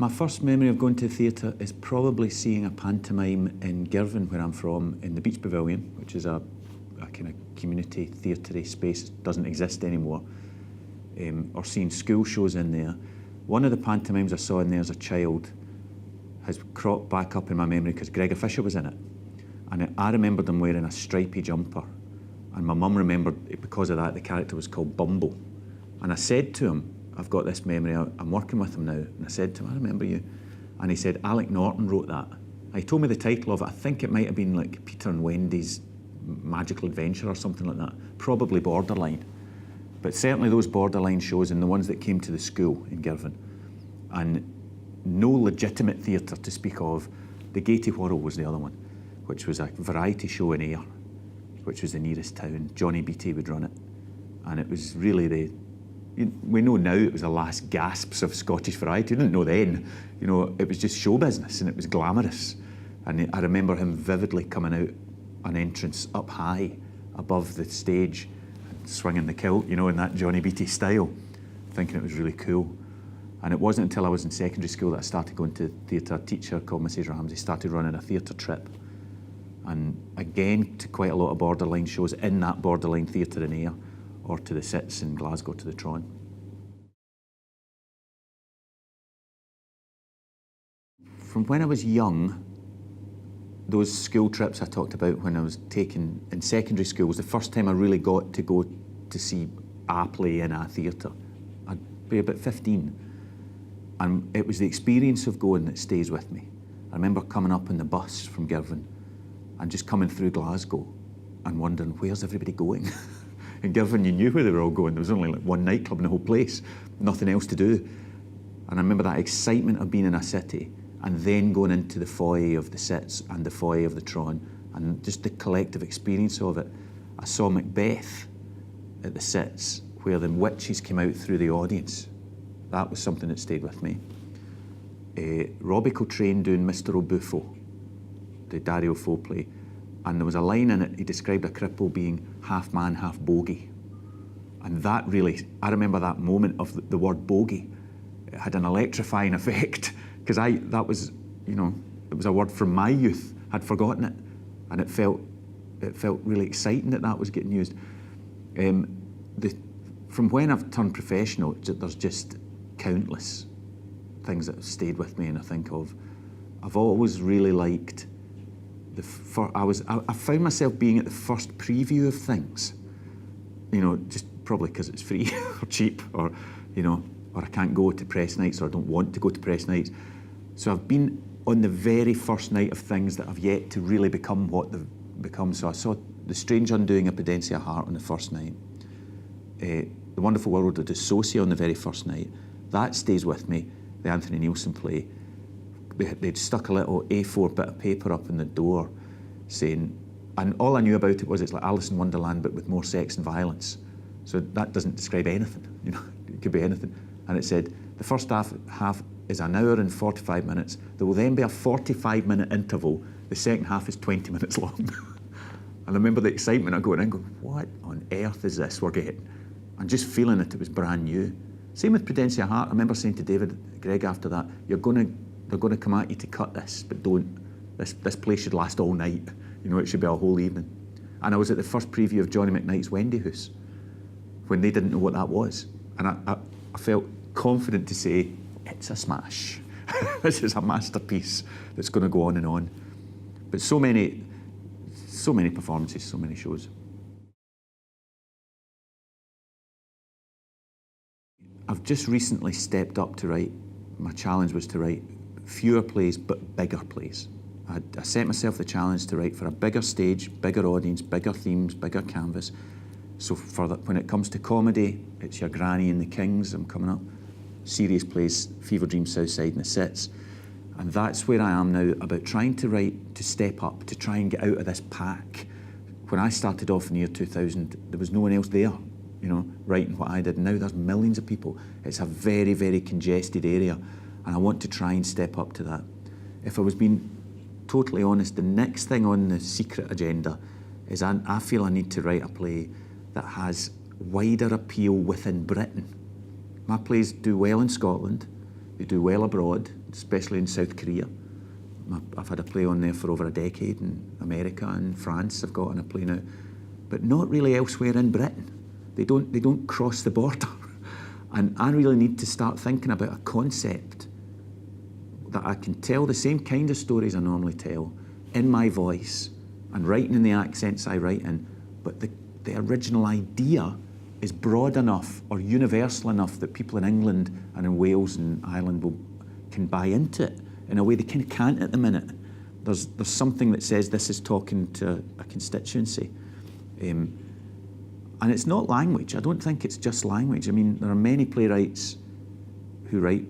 My first memory of going to the theatre is probably seeing a pantomime in Girvan, where I'm from, in the Beach Pavilion, which is a kind of community theatre space that doesn't exist anymore, or seeing school shows in there. One of the pantomimes I saw in there as a child has cropped back up in my memory because Gregor Fisher was in it. And I remembered him wearing a stripy jumper. And my mum remembered it because of that, the character was called Bumble. And I said to him, I've got this memory, I'm working with him now, and I said to him, I remember you. And he said, Alec Norton wrote that. And he told me the title of it. I think it might have been like Peter and Wendy's Magical Adventure or something like that. Probably borderline. But certainly those borderline shows and the ones that came to the school in Girvan. And no legitimate theatre to speak of. The Gaiety Whirl was the other one, which was a variety show in Ayr, which was the nearest town. Johnny Beattie would run it. And it was really we know now it was the last gasps of Scottish variety. We didn't know then. You know, it was just show business and it was glamorous. And I remember him vividly coming out an entrance up high above the stage and swinging the kilt, you know, in that Johnny Beattie style, thinking it was really cool. And it wasn't until I was in secondary school that I started going to theatre. A teacher called Mrs. Ramsey started running a theatre trip. And again, to quite a lot of borderline shows in that borderline theatre in Ayr, or to the Sits in Glasgow, to the Tron. From when I was young, those school trips I talked about when I was taken in secondary school was the first time I really got to go to see a play in a theatre. I'd be about 15. And it was the experience of going that stays with me. I remember coming up on the bus from Girvan and just coming through Glasgow and wondering, where's everybody going? In Girvan, you knew where they were all going. There was only like one nightclub in the whole place, nothing else to do. And I remember that excitement of being in a city and then going into the foyer of the Sits and the foyer of the Tron and just the collective experience of it. I saw Macbeth at the Sits where the witches came out through the audience. That was something that stayed with me. Robbie Coltrane doing Mr. O'Buffo, the Dario Fo play. And there was a line in it, he described a cripple being half man, half bogey. And that really, I remember that moment of the word bogey. It had an electrifying effect, because that was, you know, it was a word from my youth. I'd forgotten it. And it felt really exciting that was getting used. From when I've turned professional, there's just countless things that have stayed with me and I think of. I've always really liked I found myself being at the first preview of things, you know, just probably because it's free or cheap, or, you know, or I can't go to press nights or I don't want to go to press nights. So I've been on the very first night of things that have yet to really become what they've become. So I saw The Strange Undoing of Prudencia Hart on the first night, The Wonderful World of Dissociation on the very first night. That stays with me, the Anthony Nielsen play. They'd stuck a little A4 bit of paper up in the door saying, and all I knew about it was it's like Alice in Wonderland but with more sex and violence. So that doesn't describe anything, you know, it could be anything. And it said, the first half is an hour and 45 minutes. There will then be a 45-minute interval. The second half is 20 minutes long. And I remember the excitement of going in and going, what on earth is this we're getting? And just feeling it was brand new. Same with Prudencia Hart. I remember saying to David Gregg after that, they're going to come at you to cut this, but don't. This play should last all night. You know, it should be a whole evening. And I was at the first preview of Johnny McKnight's Wendy House when they didn't know what that was. And I felt confident to say, it's a smash. This is a masterpiece that's going to go on and on. But so many performances, so many shows. I've just recently stepped up to write. My challenge was to write fewer plays, but bigger plays. I set myself the challenge to write for a bigger stage, bigger audience, bigger themes, bigger canvas. So when it comes to comedy, it's Your Granny and the Kings, I'm coming up. Serious plays, Fever Dream, Southside and the Sits. And that's where I am now, about trying to write, to step up, to try and get out of this pack. When I started off in the year 2000, there was no one else there, you know, writing what I did. Now there's millions of people. It's a very, very congested area. And I want to try and step up to that. If I was being totally honest, the next thing on the secret agenda is I feel I need to write a play that has wider appeal within Britain. My plays do well in Scotland, they do well abroad, especially in South Korea. I've had a play on there for over a decade in America and France. I've got on a play now, but not really elsewhere in Britain. They don't cross the border. And I really need to start thinking about a concept that I can tell the same kind of stories I normally tell in my voice and writing in the accents I write in, but the original idea is broad enough or universal enough that people in England and in Wales and Ireland can buy into it in a way they kind of can't at the minute. There's something that says this is talking to a constituency. And it's not language. I don't think it's just language. I mean, there are many playwrights who write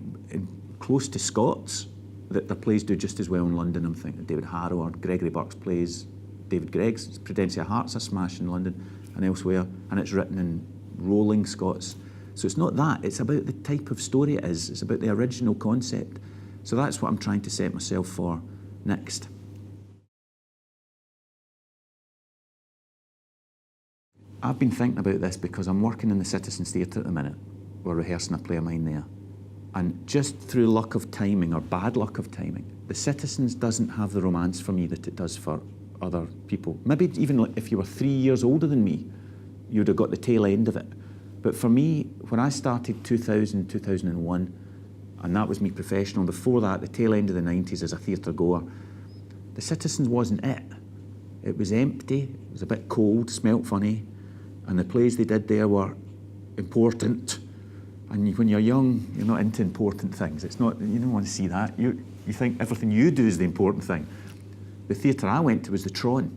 close to Scots that their plays do just as well in London. I'm thinking of David Harrow or Gregory Burke's plays. David Gregg's Prudencia Heart's a smash in London and elsewhere, and it's written in rolling Scots. So it's not that. It's about the type of story it is. It's about the original concept. So that's what I'm trying to set myself for next. I've been thinking about this because I'm working in the Citizens Theatre at the minute. We're rehearsing a play of mine there. And just through luck of timing or bad luck of timing, the Citizens doesn't have the romance for me that it does for other people. Maybe even if you were 3 years older than me, you'd have got the tail end of it. But for me, when I started 2000, 2001, and that was me professional, before that, the tail end of the 90s as a theatre goer, the Citizens wasn't it. It was empty, it was a bit cold, smelt funny, and the plays they did there were important. And when you're young, you're not into important things. It's not, you don't want to see that. You think everything you do is the important thing. The theatre I went to was the Tron,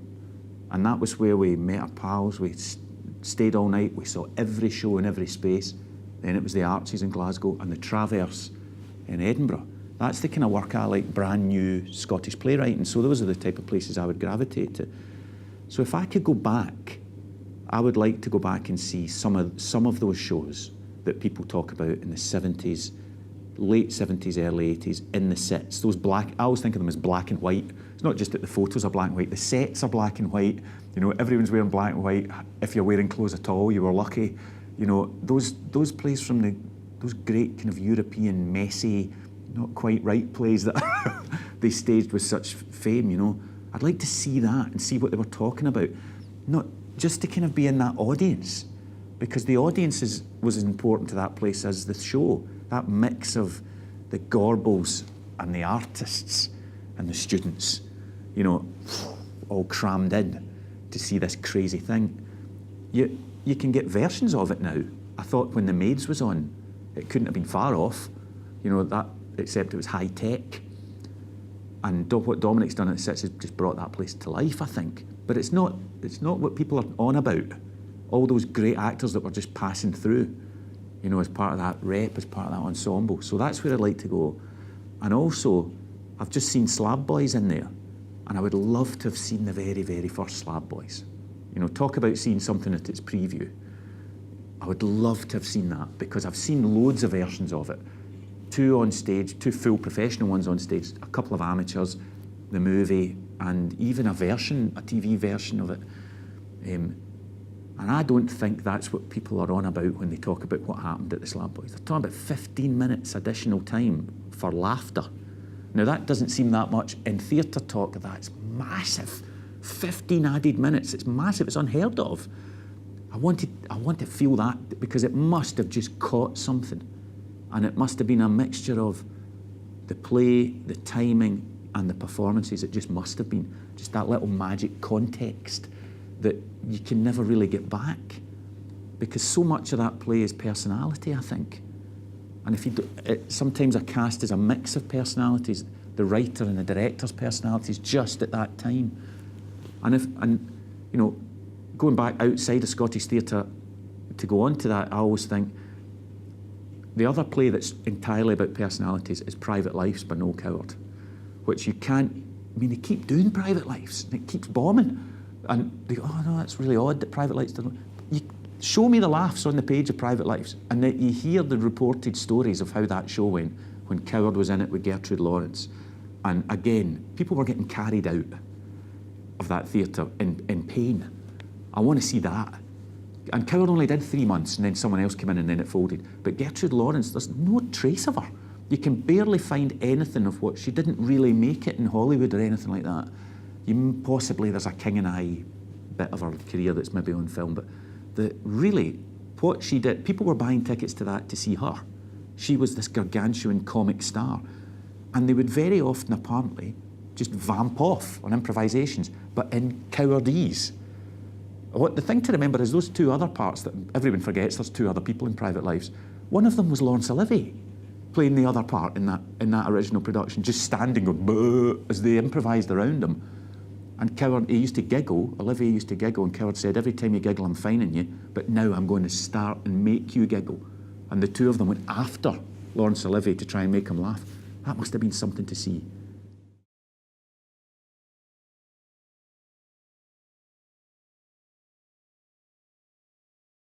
and that was where we met our pals. We stayed all night. We saw every show in every space. Then it was the Arches in Glasgow and the Traverse in Edinburgh. That's the kind of work I like, brand new Scottish playwriting. So those are the type of places I would gravitate to. So if I could go back, I would like to go back and see some of those shows that people talk about in the 70s, late 70s, early 80s, in the sets. Those black, I always think of them as black and white. It's not just that the photos are black and white, the sets are black and white. You know, everyone's wearing black and white. If you're wearing clothes at all, you were lucky. You know, those plays from those great kind of European, messy, not quite right plays that they staged with such fame, you know. I'd like to see that and see what they were talking about. Not just to kind of be in that audience, because the audience was as important to that place as the show. That mix of the Gorbals and the artists and the students, you know, all crammed in to see this crazy thing. You can get versions of it now. I thought when The Maids was on, it couldn't have been far off, you know, that, except it was high tech. And what Dominic's done at the Sits has just brought that place to life, I think. But it's not what people are on about. All those great actors that were just passing through, you know, as part of that rep, as part of that ensemble. So that's where I'd like to go. And also, I've just seen Slab Boys in there, and I would love to have seen the very, very first Slab Boys. You know, talk about seeing something at its preview. I would love to have seen that, because I've seen loads of versions of it. 2 on stage, 2 full professional ones on stage, a couple of amateurs, the movie, and even a TV version of it. And I don't think that's what people are on about when they talk about what happened at the Slab Boys. They're talking about 15 minutes additional time for laughter. Now that doesn't seem that much. In theatre talk, that's massive. 15 added minutes, it's massive, it's unheard of. I want to feel that, because it must have just caught something. And it must have been a mixture of the play, the timing, and the performances. It just must have been just that little magic context that you can never really get back, because so much of that play is personality, I think. And if you do, sometimes a cast is a mix of personalities, the writer and the director's personalities just at that time. And you know, going back outside of Scottish theatre, to go on to that, I always think the other play that's entirely about personalities is Private Lives by Noel Coward, which you can't, I mean, they keep doing Private Lives, and it keeps bombing. And they go, oh no, that's really odd that Private Lives doesn't. You show me the laughs on the page of Private Lives, and then you hear the reported stories of how that show went when Coward was in it with Gertrude Lawrence. And again, people were getting carried out of that theatre in pain. I want to see that. And Coward only did 3 months, and then someone else came in, and then it folded. But Gertrude Lawrence, there's no trace of her. You can barely find anything of what she didn't really make it in Hollywood or anything like that. Possibly there's a King and I bit of her career that's maybe on film, but really what she did, people were buying tickets to that to see her. She was this gargantuan comic star, and they would very often apparently just vamp off on improvisations, but in cowardese. The thing to remember is those two other parts that everyone forgets. There's two other people in Private Lives. One of them was Laurence Olivier, playing the other part in that original production, just standing going "Boo" as they improvised around him. And Coward, he used to giggle, Olivier used to giggle, and Coward said, every time you giggle, I'm fining you, but now I'm going to start and make you giggle. And the two of them went after Laurence Olivier to try and make him laugh. That must have been something to see.